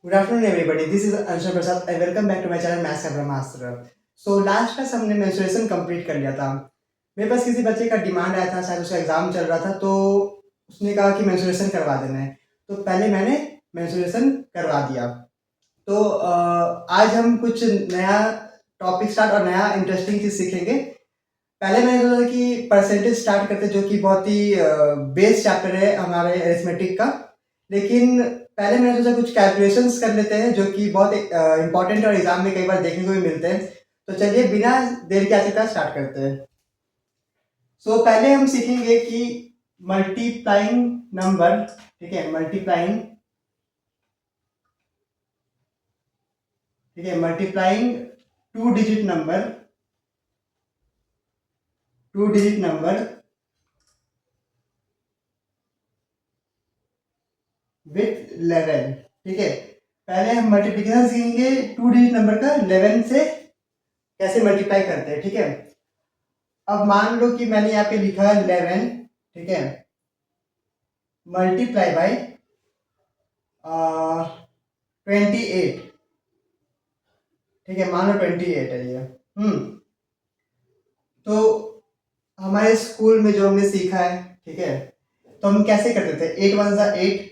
Good afternoon, everybody. This is Anshan Prasad and welcome back to my channel Maths का ब्रह्मास्त्र। So last class हमने mensuration complete कर लिया था। मेरे पास किसी बच्चे का डिमांड आया था, शायद उसका एग्जाम चल रहा था, तो उसने कहा कि मेंसुरेशन करवा देना है। तो पहले मैंने मेंसुरेशन करवा दिया। तो आज हम कुछ नया टॉपिक स्टार्ट और नया इंटरेस्टिंग चीज़ सीखेंगे। पहले मैंने सोचा कि परसेंटेज स्टार्ट करते, जो कि बहुत ही बेस चैप्टर है हमारे अरिथमेटिक का। लेकिन पहले मैंने सोचा कुछ कैलकुलेशंस कर लेते हैं, जो कि बहुत इंपॉर्टेंट और एग्जाम में कई बार देखने को भी मिलते हैं। तो चलिए बिना देर के आज का स्टार्ट करते हैं। सो पहले हम सीखेंगे कि मल्टीप्लाइंग नंबर, ठीक है, multiplying two digit number with 11, ठीक है। पहले हम मल्टीप्लिकेशन सीखेंगे टू डिजिट नंबर का 11 से कैसे मल्टीप्लाई करते हैं, ठीक है। अब मान लो कि मैंने यहाँ पे लिखा है 11, ठीक है, मल्टीप्लाई बाय 28, ठीक है, मान लो 28 है ये। तो हमारे स्कूल में जो हमने सीखा है, ठीक है, तो हम कैसे करते थे, 8 वन ज़ा 8,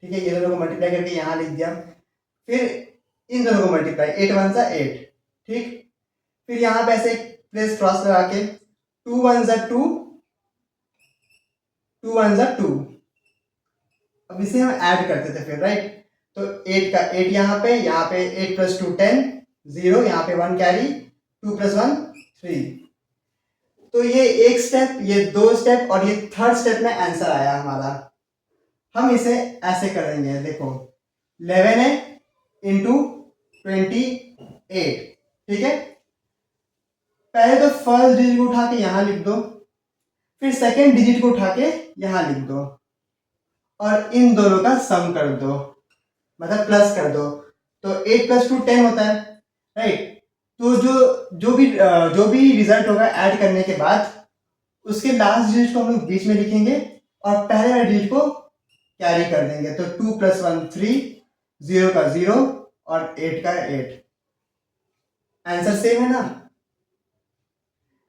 ठीक है, ये दोनों को मल्टीप्लाई करके यहाँ लिख दिया। फिर इन दोनों को मल्टीप्लाई, 8 वन ज़ा 8, ठीक। फिर यहाँ पे ऐसे प्लेस क्रॉस लगा के 2 वन ज़ा 2, 2 वन ज़ा 2। अब इसे हम ऐड करते थे फिर, राइट। तो 8 का 8 यहाँ पे 8 प्लस 2 10, 0, यहाँ पे 1 कैरी, 2 प्लस 1 3। तो ये एक स्टेप, ये दो स्टेप और ये थर्ड स्टेप में आंसर आया हमारा। हम इसे ऐसे करेंगे, देखो 11 है इंटू 28, ठीक है। पहले तो फर्स्ट डिजिट को उठा के यहाँ लिख दो, फिर सेकेंड डिजिट को उठा के यहाँ लिख दो और इन दोनों का सम कर दो, मतलब प्लस कर दो। तो 8 प्लस 2 10 होता है, राइट। तो जो भी रिजल्ट होगा ऐड करने के बाद उसके लास्ट डिजिट को हम लोग बीच में लिखेंगे और पहले वाले डिजिट को कैरी कर देंगे। तो 2 प्लस 1 3, 0 का 0 और 8 का 8। आंसर सेम है ना,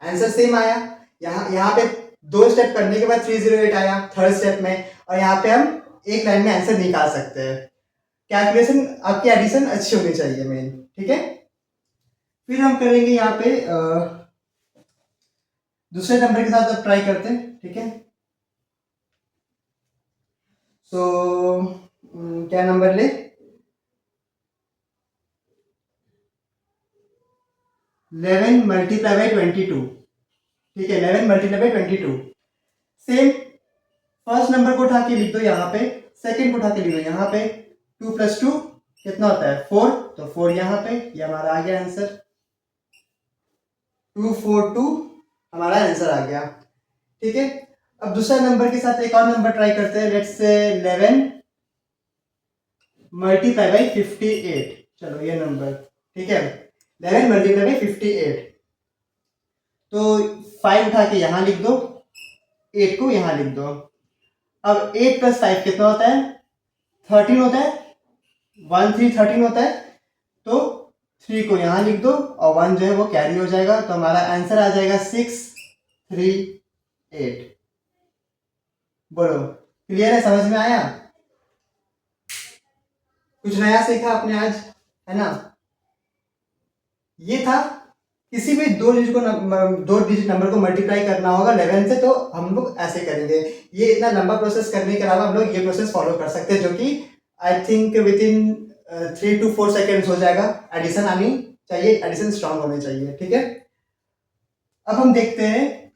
आंसर सेम आया। यहाँ पे दो स्टेप करने के बाद 308 आया थर्ड स्टेप में, और यहाँ पे हम एक लाइन में आंसर निकाल सकते हैं। कैलकुलेशन आपकी एडिशन अच्छी होनी चाहिए मेन, ठीक है। फिर हम करेंगे यहाँ पे दूसरे नंबर के साथ अब ट्राई करते हैं, ठीक है। सो क्या नंबर ले, 11 मल्टीप्लाई बाई 22, ठीक है, 11 multiply by 22। Same first number को उठा के लिख दो यहाँ पे, सेकंड को उठा के लिख दो यहाँ पे। 2 प्लस 2 कितना होता है 4, तो 4 यहाँ पे, ये हमारा आ गया आंसर। 242 हमारा आंसर आ गया, ठीक है। अब दूसरा नंबर के साथ एक और नंबर ट्राई करते हैं। लेट्स से 11 मल्टीप्लाई बाई 58, चलो ये नंबर, ठीक है, 11 मल्टीप्लाई बाई 58। तो 5 उठा के यहाँ लिख दो, 8 को यहाँ लिख दो। अब 8 प्लस 5 कितना होता है 13 होता है, 1 3 13 होता है। तो 3 को यहाँ लिख दो और 1 जो है वो कैरी हो जाएगा, तो हमारा आंसर आ जाएगा 6 3 8। बोलो क्लियर है, समझ में आया, कुछ नया सीखा आपने आज, है ना। ये था किसी भी दो डिजिट नंबर को मल्टीप्लाई करना होगा 11 से, तो हम लोग ऐसे करेंगे। ये इतना लंबा प्रोसेस करने के अलावा हम लोग ये प्रोसेस फॉलो कर सकते हैं, जो कि I think with in 3 to 4 seconds हो जाएगा। एडिशन आनी चाहिए, एडिशन स्ट्रांग होनी चाहिए, ठीक है। अब हम देखते हैं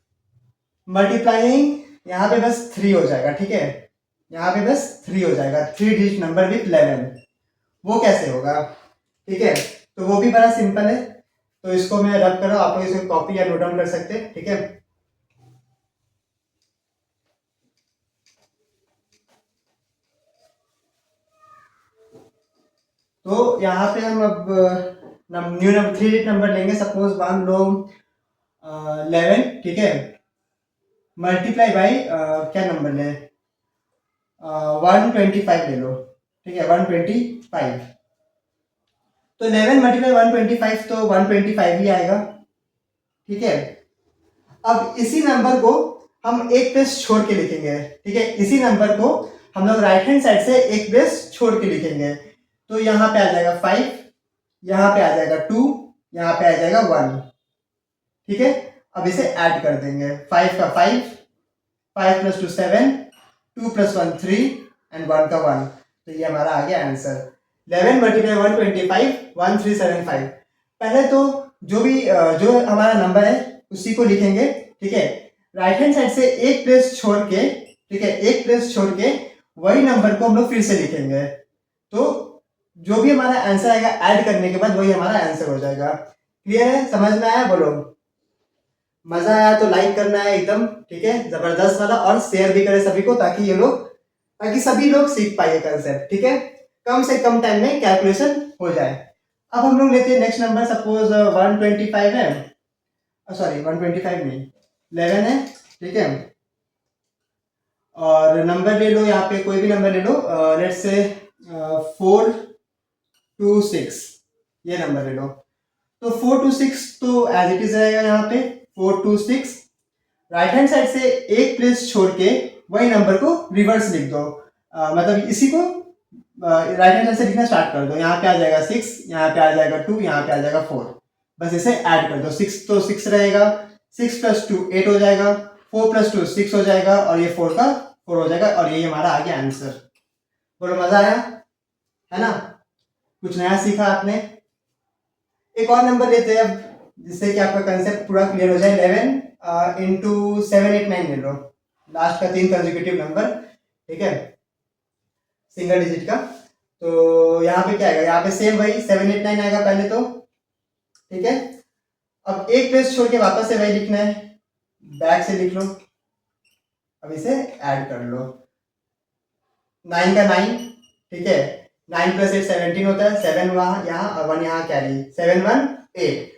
मल्टीप्लाइंग, यहाँ पे बस 3 हो जाएगा, ठीक है, यहाँ पे बस 3 हो जाएगा, 3 डिजिट नंबर विथ 11। वो कैसे होगा, ठीक है, तो वो भी बड़ा सिंपल है। तो इसको मैं रब कर रहा हूँ, आप लोग इसे कॉपी या नोट डाउन कर सकते हैं, ठीक है। तो यहाँ पे हम अब न्यू नंबर 3 डिजिट नंबर लेंगे। सपोज मान लो 11, ठीक है, मल्टीप्लाई बाई क्या नंबर ले 125 ले लो, ठीक है 125। तो 11 मल्टीप्लाई 125 तो 125 ही आएगा। ठीक है, अब इसी नंबर को हम एक प्लेस छोड़ के लिखेंगे। ठीक है, इसी नंबर को हम लोग राइट हैंड साइड से एक प्लेस छोड़ के लिखेंगे। तो यहाँ पे आ जाएगा 5, यहाँ पे आ जाएगा 2, यहाँ पे आ जाएगा 1। ठीक है, अब इसे ऐड कर देंगे। 5 का 5, 5 + 2 7, 2 + 1 3 एंड 1 का 1। तो ये हमारा आ गया आंसर 11 मल्टीप्लाई 125 1375। पहले तो जो हमारा नंबर है उसी को लिखेंगे। ठीक है, राइट हैंड साइड से एक प्लेस छोड़ के, ठीक है, एक प्लेस छोड़ के वही नंबर को हम लोग फिर से लिखेंगे। तो जो भी हमारा आंसर आएगा ऐड करने के बाद वही हमारा आंसर हो जाएगा। क्लियर है, समझ में आया? बोलो मजा आया तो लाइक करना है एकदम, ठीक है, जबरदस्त वाला, और शेयर भी करें सभी को ताकि सभी लोग सीख पाए कंसेप्ट। ठीक है, कम से कम टाइम में कैलकुलेशन हो जाए। अब हम लोग लेते हैं नेक्स्ट नंबर। सपोज 125 है, सॉरी 125 नहीं 11 है। ठीक है, और नंबर ले लो, यहाँ पे कोई भी नंबर ले लो, लेट्स से 4 2 6, ये नंबर ले लो। तो 4 2 6 तो एज इट इज रहेगा। यहाँ पे 4 2 6, राइट हैंड साइड से एक प्लेस छोड़ के वही नंबर को रिवर्स लिख दो। मतलब इसी को राइट हैंड साइड से लिखना स्टार्ट कर दो। यहाँ पे आ जाएगा 6, यहाँ पे आ जाएगा 2, यहाँ पे आ जाएगा 4। बस इसे ऐड कर दो। 6 तो 6 रहेगा, 6 + 2 8 हो जाएगा, 4 + 2 6 हो जाएगा, और ये 4 का 4 हो जाएगा, और ये हमारा आ गया आंसर। बोलो मजा आया है ना? कुछ नया सीखा आपने। एक और नंबर लेते हैं अब, जिससे कि आपका कंसेप्ट पूरा क्लियर हो जाए। 11 × 7 8 9 ले लो, लास्ट का 3 कंसेक्यूटिव नंबर। ठीक है, सिंगल डिजिट का। तो यहाँ पे क्या आएगा? यहाँ पे सेम वही 7 8 9 आएगा पहले तो। ठीक है, अब एक प्लेस छोड़ के वापस से वही लिखना है, बैक से लिख लो। अब इसे ऐड कर लो। 9 का 9, ठीक है, 9 + 8 17 होता है, 7 वहाँ यहाँ और 1 यहाँ कैरी, 7 1 8,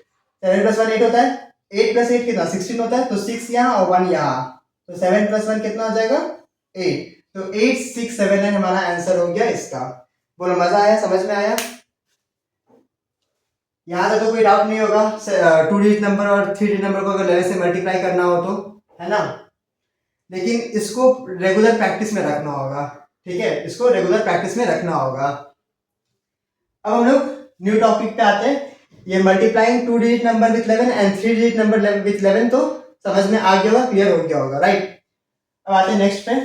7 + 1 8 होता है, 8 + 8 कितना 16 होता है, तो 6 यहाँ और 1 यहाँ, तो 7 + 1 कितना हो जाएगा 8। तो 8 6 7 9 हमारा आंसर हो गया इसका। बोलो मजा आया, समझ में आया? यहाँ तक तो कोई डाउट नहीं होगा। 2 डिजिट नंबर और 3 डिजिट नंबर को अगर 11 से मल्टीप्लाई करना हो तो, है ना? लेकिन इसको रेगुलर प्रैक्टिस में रखना होगा। ठीक है, इसको रेगुलर प्रैक्टिस में रखना होगा। अब हम लोग न्यू टॉपिक पे आते हैं। ये multiplying 2 digit number with 11 and 3 digit number with 11 तो समझ में आ गया होगा, क्लियर हो गया होगा, राइट? अब आते हैं नेक्स्ट पे।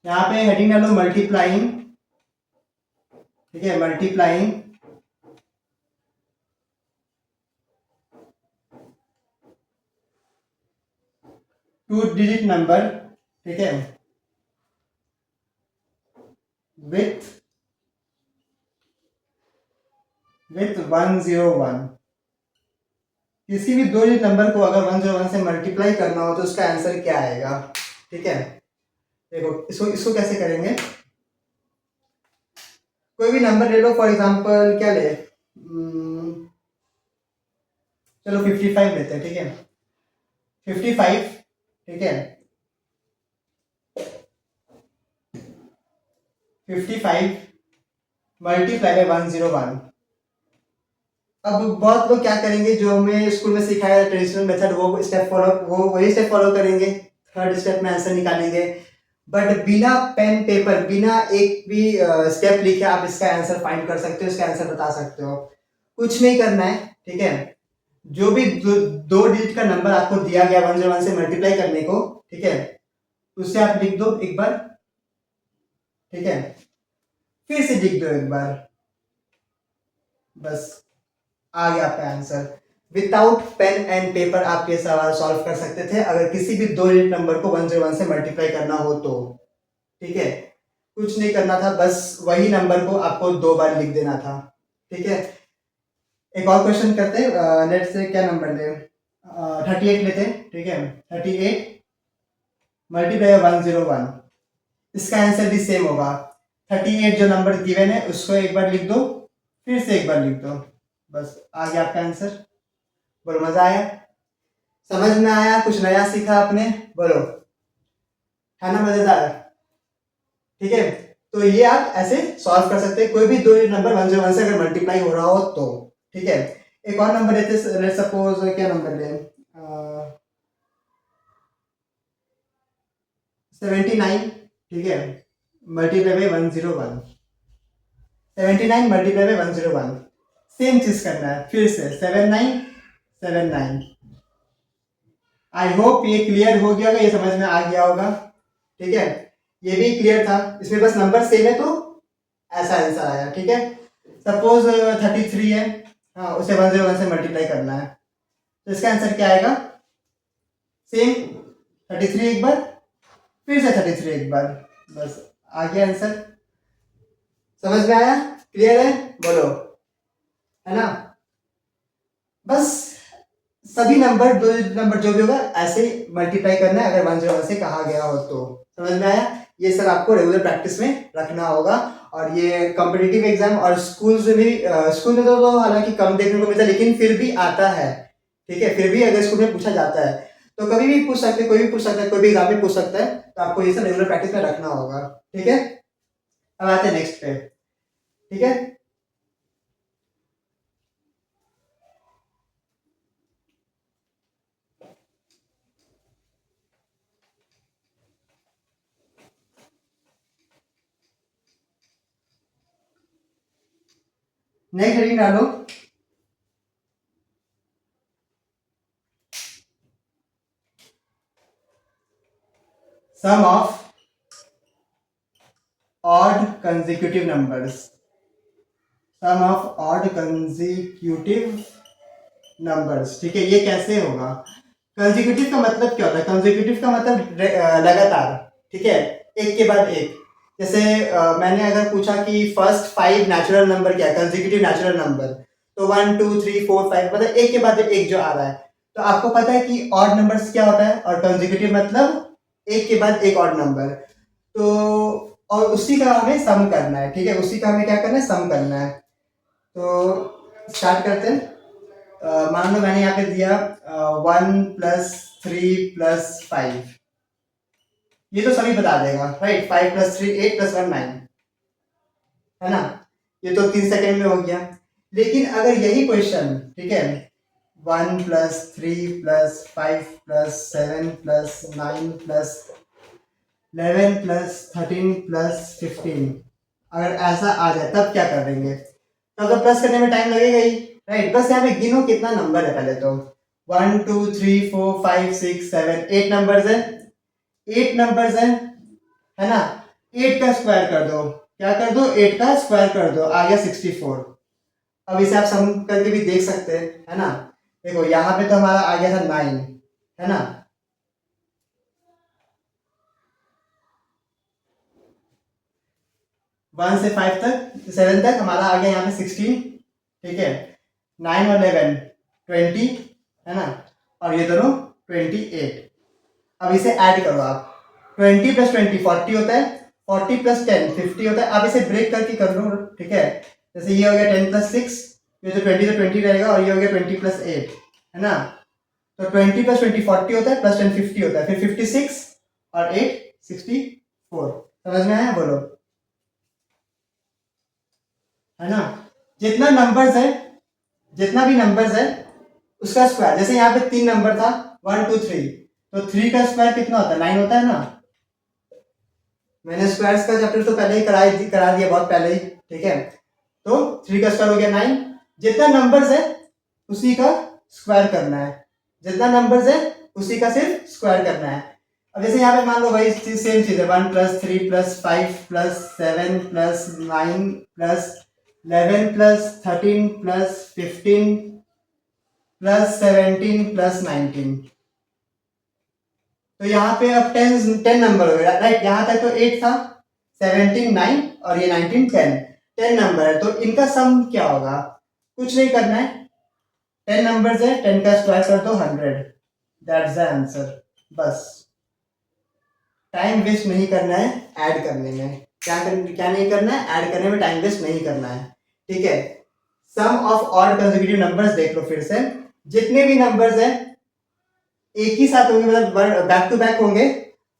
यहाँ पे हेडिंग डालो मल्टीप्लाइंग। ठीक है, मल्टीप्लाइंग 2 डिजिट नंबर, ठीक है, विथ 101। किसी भी 2 डिजिट नंबर को अगर 101 से मल्टीप्लाई करना हो तो उसका आंसर क्या आएगा? ठीक है, देखो इसको इसको कैसे करेंगे। कोई भी नंबर ले लो, फॉर एग्जांपल क्या ले, चलो 55 लेते हैं। ठीक है, 55, ठीक है, 55 मल्टीप्लाई बाय 101। अब बहुत लोग क्या करेंगे, जो हमें स्कूल में सिखाया ट्रेडिशनल मेथड, वो स्टेप फॉलो, वो वही स्टेप फॉलो करेंगे, थर्ड स्टेप में आंसर निकालेंगे। बट बिना पेन पेपर, बिना एक भी स्टेप लिखे आप इसका आंसर फाइंड कर सकते हो, इसका आंसर बता सकते हो। कुछ नहीं करना है। ठीक है, जो भी 2 डिजिट का नंबर आपको दिया गया 101 से मल्टीप्लाई करने को, ठीक है, उससे आप लिख दो एक बार। ठीक है, फिर से लिख दो एक बार, बस आ गया आपका answer. Without pen and paper आप ये सवाल सॉल्व कर सकते थे अगर किसी भी 2 डिजिट नंबर को 101 से मल्टीप्लाई करना हो तो। ठीक है, कुछ नहीं करना था, बस वही नंबर को आपको 2 बार लिख देना था। ठीक है, एक और क्वेश्चन करते हैं। लेट्स से क्या नंबर ले, 38 लेते हैं। ठीक है, 38 मल्टीप्लाई 101, इसका आंसर भी सेम होगा। 38 जो नंबर गिवन है उसको एक बार लिख दो, फिर से एक बार लिख दो, बस आ गया आपका आंसर। बोलो मजा आया, समझ में आया, कुछ नया सीखा आपने? बोलो, है ना मजेदार? ठीक है, तो ये आप ऐसे सॉल्व कर सकते हैं, कोई भी दो नंबर 101 से अगर मल्टीप्लाई हो रहा हो तो। ठीक है, एक और नंबर लेते, लेट सपोज क्या नंबर ले, 79। ठीक है, multiply by 101, 79 multiply by 101, same चीज करना है फिर से, 79 79। आई होप ये क्लियर हो गया होगा, ये समझ में आ गया होगा। ठीक है, ये भी क्लियर था, इसमें बस नंबर सेम है तो ऐसा आंसर आया। ठीक है, सपोज 33 है, हाँ उसे 101 से मल्टीप्लाई करना है, तो इसका आंसर क्या आएगा? सेम 33 एक बार, फिर से 33 एक बार, बस आ गया आंसर। समझ में आया, क्लियर है? बोलो, है ना? बस सभी नंबर, दो नंबर जो भी होगा ऐसे मल्टीप्लाई करना है, अगर 101 से कहा गया हो तो। समझ में आया? ये सब आपको रेगुलर प्रैक्टिस में रखना होगा। और ये कॉम्पिटिटिव एग्जाम और स्कूल में भी, स्कूल में तो हालांकि कम देखने को मिलता है, लेकिन फिर भी आता है। ठीक है, फिर भी अगर स्कूल में पूछा जाता है तो कभी भी पूछ सकते, कोई भी पूछ सकता है, कोई भी एग्जाम में पूछ सकता है, तो आपको ये सब रेगुलर प्रैक्टिस में रखना होगा। ठीक है, अब आते हैं नेक्स्ट पे। ठीक है, नेक्स्ट हेडिंग डालो, सम of odd consecutive numbers, sum of odd consecutive numbers। ठीक है, ये कैसे होगा? कंसेक्यूटिव का मतलब क्या होता है? कंसेक्यूटिव का मतलब लगातार। ठीक है, एक के बाद एक। जैसे मैंने अगर पूछा कि फर्स्ट 5 नेचुरल नंबर क्या है, कंसेक्यूटिव नेचुरल नंबर, तो 1 2 3 4 5, मतलब एक के बाद एक जो आ रहा है। तो आपको पता है कि ऑड नंबर्स क्या होता है, और कंसेक्यूटिव मतलब एक के बाद एक ऑड नंबर। तो और उसी का हमें सम करना है। ठीक है, उसी का हमें क्या करना है, सम करना है। तो स्टार्ट करते हैं। मान लो मैंने यहाँ पे दिया 1 + 3 + 5, ये तो सभी बता देगा, राइट? 5 + 3 8 + 1 9, है ना? ये तो 3 सेकेंड में हो गया। लेकिन अगर यही क्वेश्चन, ठीक है, 1 + 3 + 5 + 7 + 9 + 11 + 13 + 15, अगर ऐसा आ जाए तब क्या करेंगे? तब तो प्लस करने में टाइम लगेगा ही, राइट? बस यहाँ पे गिनो कितना नंबर है पहले तो। 1 2 3 4 5 6 7 8 नंबर्स है, 8 नंबर्स है ना? 8 का स्क्वायर कर दो, क्या कर दो? 8 का स्क्वायर कर दो, आ गया 64। अब इसे आप सम करके भी देख सकते हैं, है ना? देखो यहाँ पे तो हमारा आ गया था 9, है ना? 1 से 5 तक, 7 तक हमारा आ गया यहाँ पे 16। ठीक है, 9 और 11 20, है ना? और ये दोनों 28। अब इसे ऐड करो आप, 20 + 20 40 होता है, 40 + 10 50 होता है। अब इसे ब्रेक करके कर लो। ठीक है, जैसे ये हो गया 10 + 6, ये तो 20 तो 20 रहेगा, और ये हो गया 20 + 8, है ना? तो 20 + 20 40 होता है, +10 50 होता है, फिर 56 और 8 64। समझ में आया? बोलो, है ना? जितना नंबर्स है, जितना भी नंबर्स है उसका स्क्वायर, जैसे यहाँ पे 3 नंबर था 1 2 3, तो 3 का स्क्वायर कितना होता है? 9 होता है ना? मैंने स्क्वायर्स का चैप्टर तो पहले ही करा दिया, बहुत पहले ही। ठीक है, तो 3 का स्क्वायर हो गया 9। जितना नंबर्स है उसी का स्क्वायर करना है, जितना नंबर्स है उसी का सिर्फ स्क्वायर करना है। अब जैसे यहाँ पे मान लो भाई सेम चीज है, 1 + 3 + 5 + 7 + 9 + 11 + 13 + 15 + 17 + 19। तो यहाँ पे अब 10 नंबर हो गया, राइट? यहाँ तक तो 8 था, 17 9 और ये 19 10 नंबर है। तो इनका सम क्या होगा? कुछ नहीं करना है, 10 नंबर्स है, 10 का स्क्वायर कर दो 100, दैट्स द आंसर। बस टाइम वेस्ट नहीं करना है ऐड करने में, क्या नहीं करना है, ऐड करने में टाइम वेस्ट नहीं करना है। ठीक है, सम ऑफ ऑड कंसेक्यूटिव नंबर्स देख लो फिर से, जितने भी नंबर्स हैं एक ही साथ होंगे, मतलब बैक टू बैक होंगे,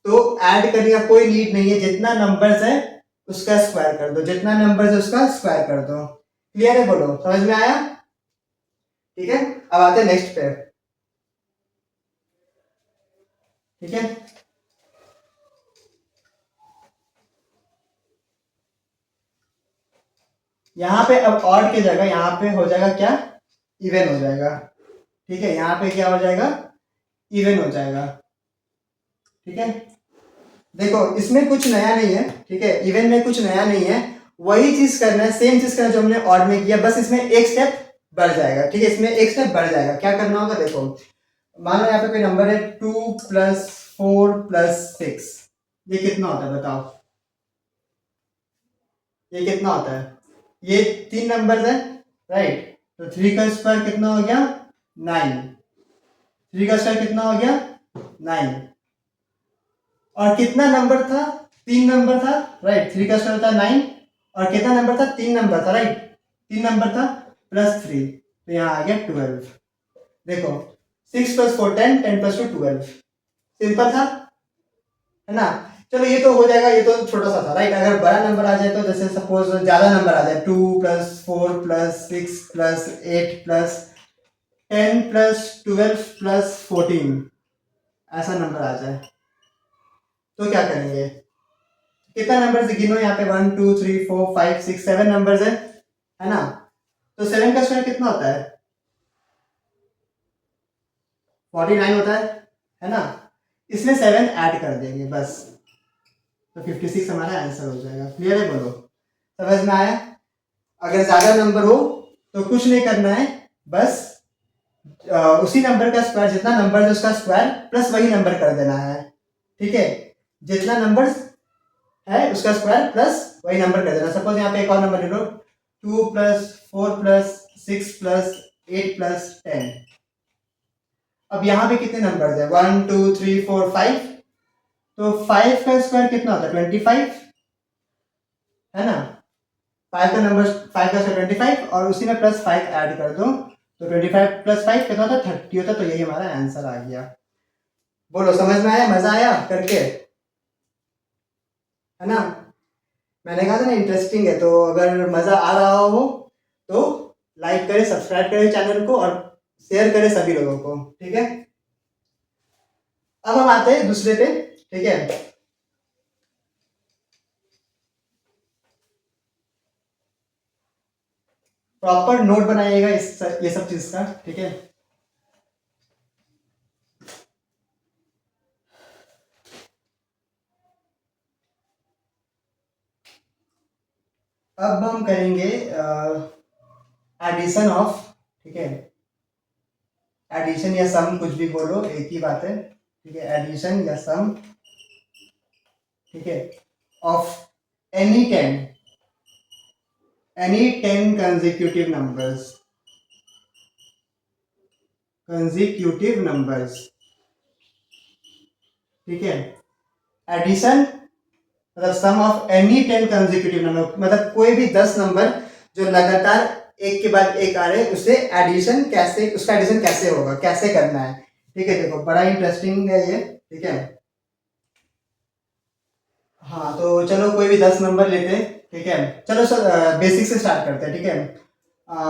तो ऐड करने का कोई नीड नहीं है। जितना नंबर्स है उसका स्क्वायर कर दो, जितना नंबर्स है उसका स्क्वायर कर दो। क्लियर है? बोलो, समझ में आया? ठीक है, अब आते हैं नेक्स्ट पे। ठीक है, यहाँ पे अब ऑड की जगह यहाँ पे हो जाएगा क्या, इवन हो जाएगा। ठीक है, यहाँ पे क्या हो जाएगा, इवन हो जाएगा। ठीक है, देखो इसमें कुछ नया नहीं है। ठीक है, इवन में कुछ नया नहीं है, वही चीज करना है, सेम चीज करना है जो हमने ऑड में किया, बस इसमें एक स्टेप बढ़ जाएगा। ठीक है, इसमें एक स्टेप बढ़ जाएगा। क्या करना होगा, देखो मान लो यहाँ पे कोई नंबर है 2+4+6, ये कितना होता है बताओ, ये कितना होता है, ये 3 नंबर है, राइट? तो 3 का स्क्वायर कितना हो गया, 9। 3 का स्क्वायर कितना हो गया, 9। और कितना नंबर था, 3 नंबर था, राइट? 3 का स्क्वायर था 9, और कितना नंबर था, 3 नंबर था, राइट? 3 नंबर था +3, तो यहाँ आ गया 12। देखो 6+4 10, 10+2 12, सिंपल था, है ना? चलो ये तो हो जाएगा, ये तो छोटा सा था, राइट? अगर बड़ा नंबर आ जाए तो जैसे सपोज ज्यादा नंबर आ जाए, 2+4+6+8+10+12+14, ऐसा नंबर आ जाए तो क्या करेंगे? कितना नंबर से गिनो, यहाँ पे 1 2 3 4 5 6 7 नंबर है ना? तो 7 का स्क्वायर कितना होता है, 49 होता है ना? इसमें 7 ऐड कर देंगे बस, तो 56 हमारा आंसर हो जाएगा। क्लियर है? बोलो, समझ में आया? अगर ज्यादा नंबर हो तो कुछ नहीं करना है, बस उसी नंबर का स्क्वायर, जितना नंबर है उसका स्क्वायर प्लस वही नंबर कर देना है। ठीक है, जितना नंबर है उसका स्क्वायर प्लस वही नंबर कर देना। सपोज यहाँ पे एक और नंबर ले लो, 2+4+6+8+10। अब यहाँ पे कितने नंबर है, 1 2 3 4 5, तो 5 का स्क्वायर कितना होता है, 25, है ना? 5 का नंबर, 5 का स्क्वायर 25, और उसी में +5 ऐड कर दो, तो 25+5 कितना होता है, 30 होता है। तो यही हमारा आंसर आ गया। बोलो, समझ में आया, मजा आया करके, है ना? मैंने कहा था ना इंटरेस्टिंग है, तो अगर मजा आ रहा हो तो लाइक करें, सब्सक्राइब करें चैनल को, और शेयर करें सभी लोगों को। ठीक है, अब हम आते हैं दूसरे पे। ठीक है, प्रॉपर नोट बनाइएगा ये सब चीज का। ठीक है, अब हम करेंगे एडिशन ऑफ, ठीक है, एडिशन या सम, कुछ भी बोलो, एक ही बात है। ठीक है, एडिशन या सम, ठीक है, ऑफ एनी 10 कंसेक्यूटिव नंबर्स। ठीक है, एडिशन मतलब सम ऑफ एनी 10 कंसेक्यूटिव नंबर, मतलब कोई भी 10 नंबर जो लगातार एक के बाद एक आ रहे हैं, उससे एडिशन कैसे, उसका एडिशन कैसे होगा, कैसे करना है। ठीक है, देखो बड़ा इंटरेस्टिंग है ये। ठीक है, हाँ तो चलो कोई भी 10 नंबर लेते हैं। ठीक है, चलो सर बेसिक से स्टार्ट करते हैं। ठीक है,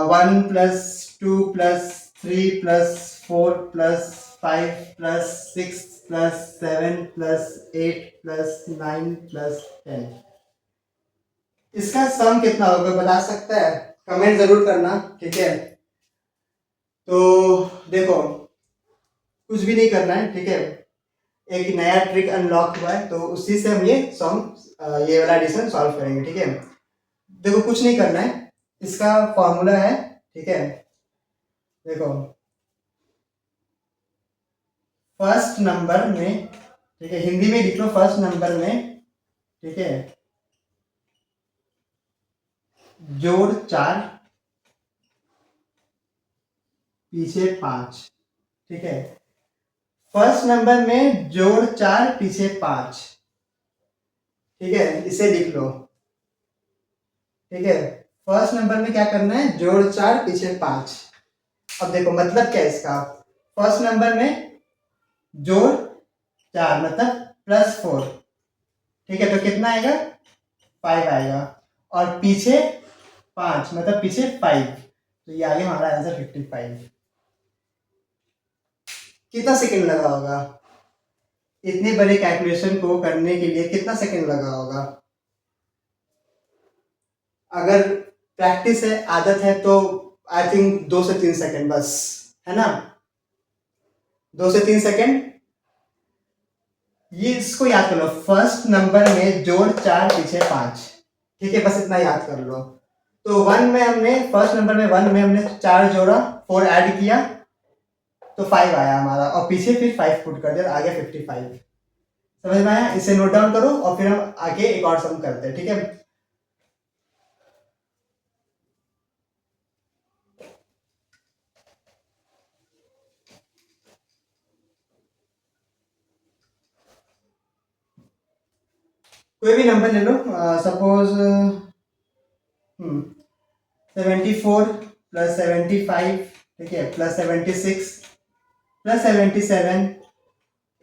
1+2+3+4+5+6+7+8+9+10, इसका सम कितना होगा बता सकता है? कमेंट जरूर करना। ठीक है, तो देखो कुछ भी नहीं करना है। ठीक है, एक नया ट्रिक अनलॉक हुआ है, तो उसी से हम ये वाला एडिशन सॉल्व करेंगे। ठीक है, देखो कुछ नहीं करना है, इसका फॉर्मूला है। ठीक है, देखो फर्स्ट नंबर में, ठीक है, हिंदी में लिख लो, फर्स्ट नंबर में, ठीक है, जोड़ 4 पीछे 5। ठीक है, फर्स्ट नंबर में जोड़ 4 पीछे 5। ठीक है, इसे लिख लो। ठीक है, फर्स्ट नंबर में क्या करना है, जोड़ 4 पीछे 5। अब देखो मतलब क्या है इसका, फर्स्ट नंबर में जोड़ 4 मतलब +4, ठीक है, तो कितना आएगा 5 आएगा, और पीछे 5 मतलब पीछे 5, तो ये आ गया हमारा आंसर 55। कितना सेकंड लगा होगा इतने बड़े कैलकुलेशन को करने के लिए, कितना सेकंड लगा होगा? अगर प्रैक्टिस है, आदत है, तो आई थिंक 2 से 3 सेकंड बस, है ना, 2 से 3 सेकंड। ये इसको याद कर लो, फर्स्ट नंबर में जोड़ 4 पीछे 5, ठीक है, बस इतना याद कर लो। तो वन में हमने, फर्स्ट नंबर में 1 में हमने 4 जोड़ा, 4 ऐड किया, तो 5 आया हमारा, और पीछे फिर 5 पुट कर दिया, आ गया 55। समझ में आया? इसे नोट डाउन करो और फिर हम आगे एक और सम करते हैं, ठीक है। कोई भी नंबर ले लो, सपोज 74 प्लस 75, ठीक है, plus 76 plus 77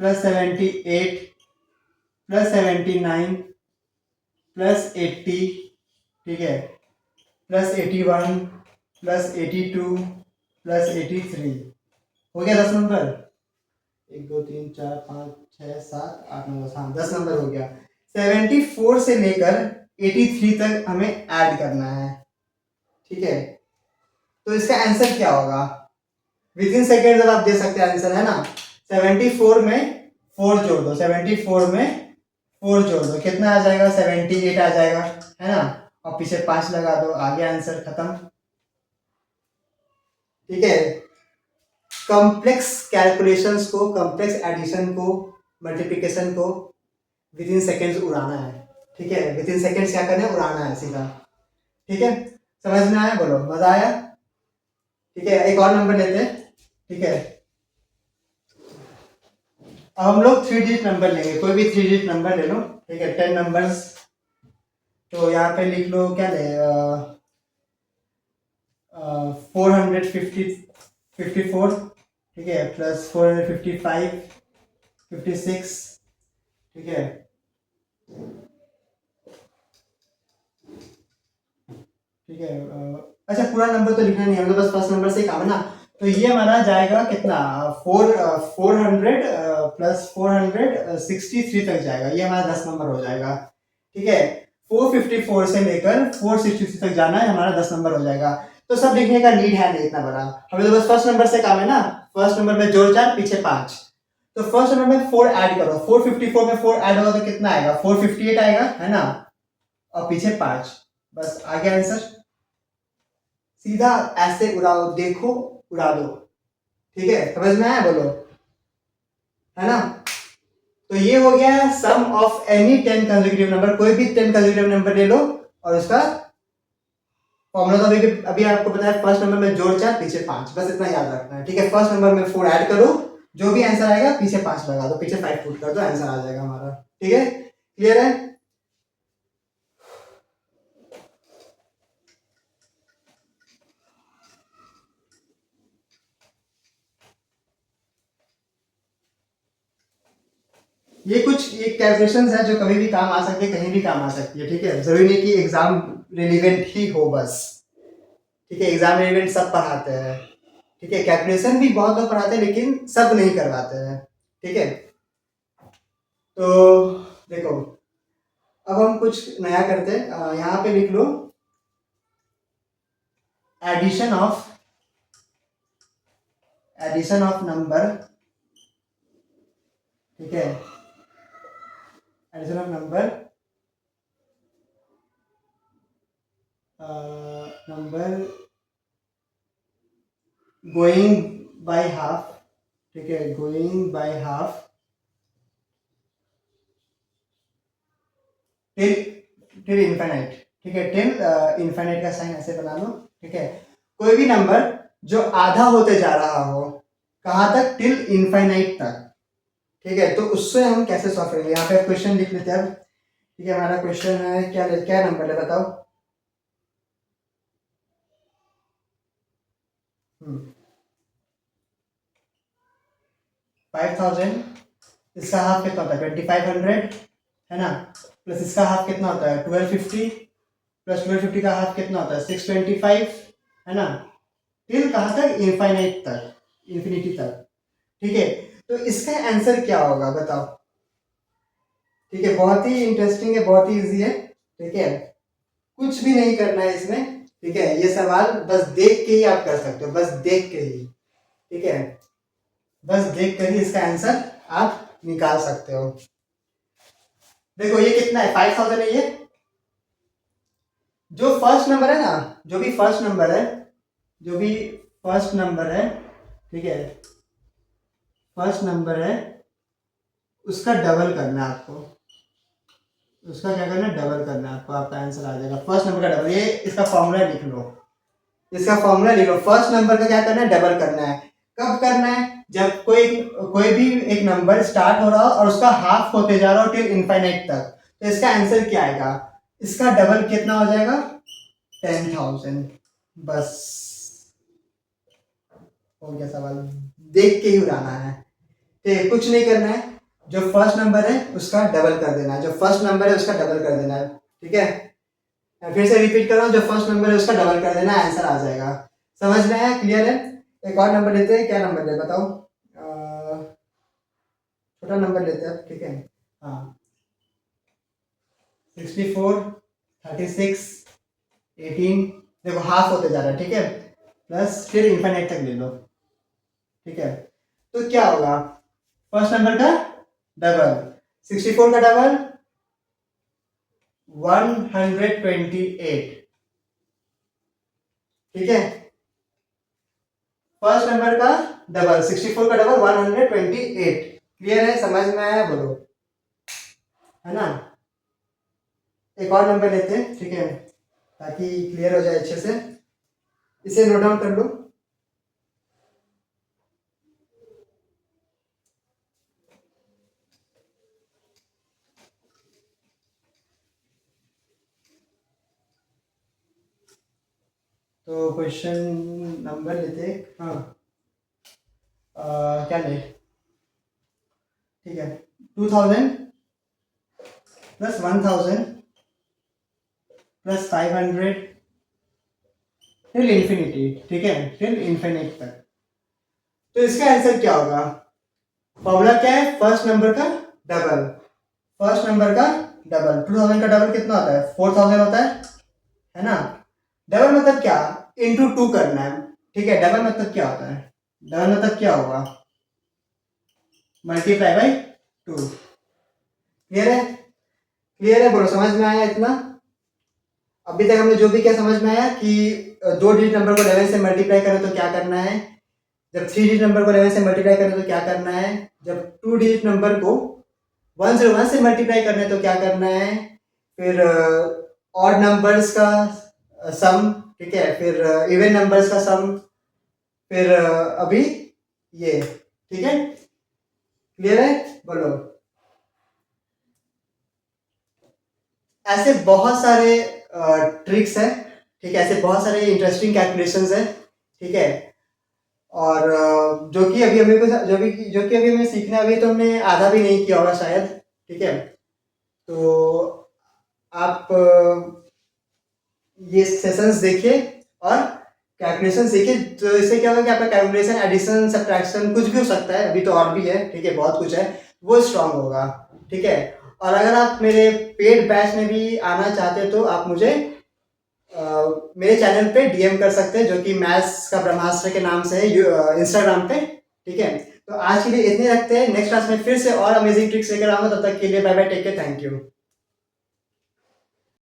plus 78 plus 79 plus 80, ठीक है, प्लस 81 प्लस 82 प्लस 83। हो गया 10 नंबर, 1 2 3 4 5 6 7 8 9 10, हाँ 10 नंबर हो गया। 74 से लेकर 83 तक हमें ऐड करना है, ठीक है, तो इसका आंसर क्या होगा? विद इन सेकेंड आप दे सकते हैं आंसर, है ना। 74 में 4 जोड़ दो, 74 में 4 जोड़ दो, कितना आ जाएगा? 78 आ जाएगा, है ना, और पीछे 5 लगा दो, आ गया आंसर, खत्म, ठीक है। कॉम्प्लेक्स कैलकुलेशंस को, कॉम्प्लेक्स एडिशन को, मल्टीप्लिकेशन को विद इन सेकेंड्स उड़ाना है, ठीक है, विद इन सेकेंड्स क्या करना है, उड़ाना है सीधा, ठीक है। समझ में आया? बोलो मजा आया? ठीक है, एक और नंबर लेते हैं, ठीक है। अब हम लोग 3 डिजिट नंबर लेंगे, कोई भी 3 डिजिट नंबर ले लो, ठीक है, 10 नंबर्स। तो यहाँ पे लिख लो, क्या ले, 454, ठीक है, प्लस 455, 56, ठीक है, ठीक है। अच्छा, पूरा नंबर तो लिखना नहीं है, मतलब बस फर्स्ट नंबर से ही काम है ना। तो ये हमारा जाएगा कितना, 400 प्लस 463 तक जाएगा, ये हमारा 10 नंबर हो जाएगा, ठीक है। 454 से लेकर 463 तक जाना है, हमारा 10 नंबर हो जाएगा। तो सब लिखने का नीड है नहीं इतना बड़ा, हमें तो बस फर्स्ट नंबर से काम है ना। फर्स्ट नंबर में जोड़ 4 पीछे 5, तो फर्स्ट नंबर में 4 ऐड करो, 454 में 4 ऐड होगा तो कितना आएगा, 458 आएगा, है ना, और पीछे 5, बस आ गया आंसर। सीधा ऐसे उड़ाओ, देखो उड़ा दो, ठीक है, समझ में आया? बोलो, है ना। तो ये हो गया सम ऑफ एनी 10 कंसेक्यूटिव नंबर, कोई भी 10 कंसेक्यूटिव नंबर ले लो, और उसका फॉर्मूला तो अभी आपको बताया, फर्स्ट नंबर में जोड़ 4 पीछे 5, बस इतना याद रखना है, ठीक है। फर्स्ट नंबर में 4 ऐड करो, जो भी आंसर आएगा पीछे 5 लगा दो, पीछे 5 पुट कर दो, आंसर आ जाएगा हमारा, ठीक है। क्लियर है? ये कुछ एक कैलकुलेशन है जो कभी भी काम आ सकती है, कहीं भी काम आ सकती है, ठीक है, जरूरी नहीं कि एग्जाम रिलेवेंट ही हो बस, ठीक है, एग्जाम रिलेवेंट सब पढ़ाते हैं, ठीक है, कैलकुलेशन भी बहुत लोग पढ़ाते हैं लेकिन सब नहीं करवाते हैं, ठीक है। तो देखो, अब हम कुछ नया करते हैं, यहाँ पे लिख लो एडिशन ऑफ नंबर, ठीक है, addition of number, number going by half, ठीक है, going by half till till infinite, ठीक है, टिल इनफाइनाइट का साइन ऐसे बना लो, ठीक है। कोई भी नंबर जो आधा होते जा रहा हो, कहाँ तक? टिल इनफाइनाइट तक, ठीक है, तो उससे हम कैसे सॉल्व करेंगे? यहाँ पे क्वेश्चन लिख लेते हैं अब, ठीक है। हमारा क्वेश्चन है, क्या क्या नंबर है बताओ? 5000, इसका हाफ कितना होता है 2500, है ना, प्लस इसका हाफ कितना होता है 1250, प्लस 1250 का हाफ कितना होता है 625, है ना, टिल कहाँ तक इनफाइनाइट तक, इन्फिनिटी तक। ठीक है, तो इसका आंसर क्या होगा बताओ। ठीक है, बहुत ही इंटरेस्टिंग है, बहुत ही इजी है। ठीक है, कुछ भी नहीं करना है इसमें। ठीक है, ये सवाल बस देख के ही आप कर सकते हो, बस देख के ही। ठीक है, बस देख कर ही इसका आंसर आप निकाल सकते हो। देखो ये कितना है 5000 है। ये जो फर्स्ट नंबर है ना, जो भी फर्स्ट नंबर है, जो भी फर्स्ट नंबर है, ठीक है, फर्स्ट नंबर है, उसका डबल करना है आपको। उसका क्या करना है, डबल करना है आपको, आपका आंसर आ जाएगा फर्स्ट नंबर का डबल। ये इसका फॉर्मूला लिख लो, इसका फॉर्मूला लिख लो। फर्स्ट नंबर का क्या करना है, डबल करना है। कब करना है, जब कोई भी एक नंबर स्टार्ट हो रहा हो और उसका हाफ होते जा रहा हो टिल इनफाइनाइट तक, तो इसका आंसर क्या आएगा, इसका डबल कितना हो जाएगा 10,000। बस हो गया सवाल, देख के ही उड़ाना है। ठीक, कुछ नहीं करना है, जो फर्स्ट नंबर है उसका डबल कर देना है, जो फर्स्ट नंबर है उसका डबल कर देना है। ठीक है, फिर से रिपीट कर रहा हूँ, जो फर्स्ट नंबर है उसका डबल कर देना, आंसर आ जाएगा। समझ में आया, क्लियर है। एक और नंबर लेते हैं, क्या नंबर ले बताओ, छोटा नंबर लेते हैं। ठीक है, हाँ 64, 36, 18, देखो हाफ होते जा रहा है। ठीक है, प्लस फिर इन्फाइनाइट तक ले लो। ठीक है, तो क्या होगा, फर्स्ट नंबर का डबल, 64 का डबल 128। ठीक है, फर्स्ट नंबर का डबल 64 का डबल 128। क्लियर है, समझ में आया बोलो, है ना। एक और नंबर लेते हैं, ठीक है, ताकि क्लियर हो जाए अच्छे से। इसे नोट डाउन कर लो। तो क्वेश्चन नंबर लेते हैं, हाँ क्या ले, ठीक है 2000 प्लस 1000 प्लस 500 टिल इन्फिनिटी। ठीक है, टिल इन्फिनिट तक। तो इसका आंसर क्या होगा, फॉर्मूला क्या है, फर्स्ट नंबर का डबल, फर्स्ट नंबर का डबल। 2000 का डबल कितना होता है 4000 होता है ना। डबल मतलब क्या, इंटू 2 करना है। ठीक है, डबल मतलब क्या होता है, डबल मतलब क्या होगा, मल्टीप्लाई बाई 2। क्लियर है, क्लियर है बोलो, समझ में आया इतना। अभी तक हमने जो भी क्या समझ में आया कि 2 डिजिट नंबर को 11 से मल्टीप्लाई करें तो क्या करना है, जब 3 डिजिट नंबर को 11 से मल्टीप्लाई करें तो क्या करना है, जब 2 डिजिट नंबर को 101 से मल्टीप्लाई करना है तो क्या करना है, फिर ऑड नंबर्स का सम, ठीक है, फिर इवन नंबर्स का सम, फिर अभी ये। ठीक है, क्लियर है बोलो। ऐसे बहुत सारे ट्रिक्स हैं, ठीक है, ऐसे बहुत सारे इंटरेस्टिंग कैलकुलेशंस हैं। ठीक है, और जो कि अभी हमें को जो कि अभी हमें सीखना है, अभी तो हमने आधा भी नहीं किया होगा शायद। ठीक है, तो आप ये सेशंस देखिए और कैलकुलेशन सीखिए, तो इससे क्या होगा कि आपका कैलकुलेशन, एडिशन, सब्ट्रैक्शन कुछ भी हो सकता है, अभी तो और भी है। ठीक है, बहुत कुछ है, वो स्ट्रांग होगा। ठीक है, और अगर आप मेरे पेड बैच में भी आना चाहते हो तो आप मुझे मेरे चैनल पे डीएम कर सकते हैं, जो कि मैथ्स का ब्रह्मास्त्र के नाम से है इंस्टाग्राम पे। ठीक है, तो आज के लिए इतने रखते हैं, नेक्स्ट क्लास में फिर से और अमेजिंग ट्रिक्स लेकर आऊंगा, तब तक के लिए bye bye, take care, thank you.